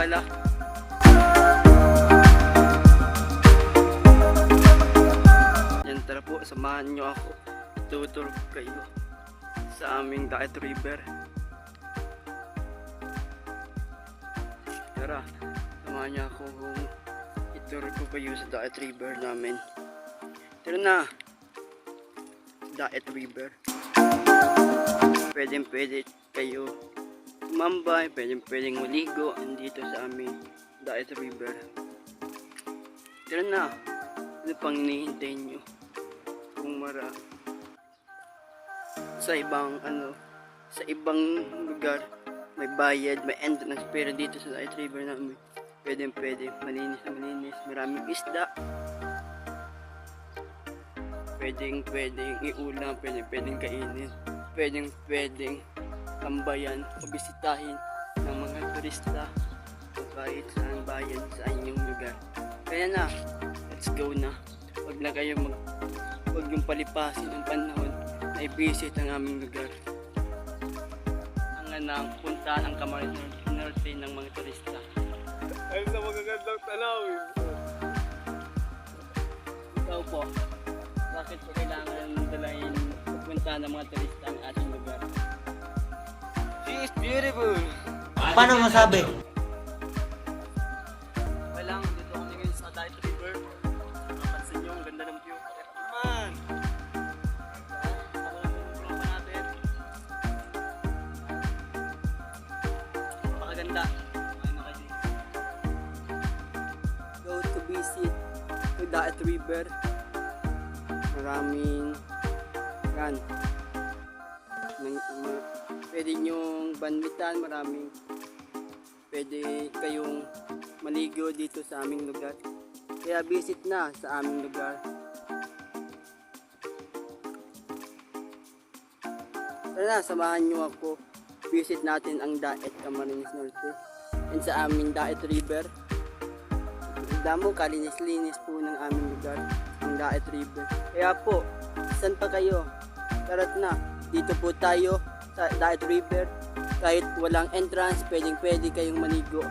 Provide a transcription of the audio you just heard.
bahala. Yan, tara po, samahan nyo ako. Tutur kayo sa aming Daet River. Tara, samahan nyo ako kung itur ko kayo sa Daet River namin. Tara na! Daet River. Pwede kayo tumambay, pwedeng maligo andito sa aming Daet River. Tara na! Ano pang hinihintay nyo? Kung sa ibang lugar may bayad, may entrance, pero dito sa Daet River namin pwede malinis na malinis, maraming isda, pwedeng iulam, pwedeng kainin, pwedeng tambayan o bisitahin ng mga turista o kahit saan bayan sa inyong lugar. Kaya na, let's go na. Huwag yung palipasin ang panahon na i-visit ang aming lugar. Ang puntahan ang Camarines Norte ng mga turista. Ay, sa magagandang tanawin. Ikaw po, bakit po kailangan dalahin pupuntahan ng mga turista ang ating lugar? She is beautiful. Paano masabi? Walang, dito kami ngayon sa Daet River. Napansin nyo, ang ganda ng view. Man! Napakaganda. Go to visit to Daet River. Maraming pwede nyong banlitan, pwede kayong maligo dito sa aming lugar. Kaya visit na sa aming lugar. Tara na, samahan nyo ako. Visit natin ang Daet Camarines Norte and sa aming Daet River. Tignan mo, kalinis-linis po ng aming lugar, ang Daet River. Kaya po, saan pa kayo? Tara't na, dito po tayo sa Daet River. Kahit walang entrance, pwede kayong maligo